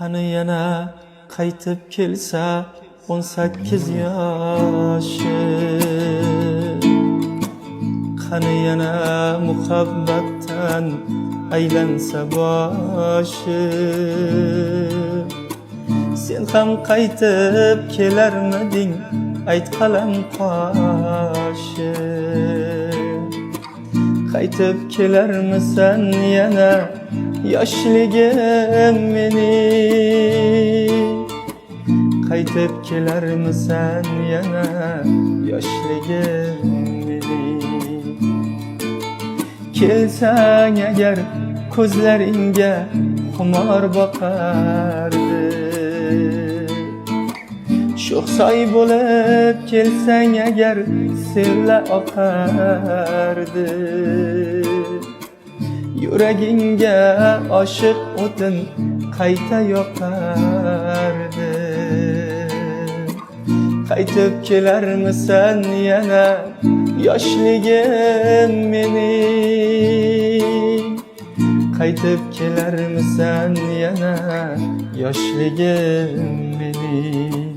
Qani yana qaytib kelsa 18 yoshim, qani yana muhabbatdan aylansa boshim. Sen ham qaytib kelarmiding, ayt qalam qoshim. Qaytib kelarmisan yana yoshligim mening? Qaytib kelarmisan yana yoshligim mening? Kelsang agar ko'zlaringga xumor boqardi, sho'xsoy bo'lib kelsang agar sellar oqardi. Yuragingga oshiq o'tin qayta yoqardi. Qaytib kelarmisan yana yoshligim mening? Qaytib kelarmisan yana yoshligim mening?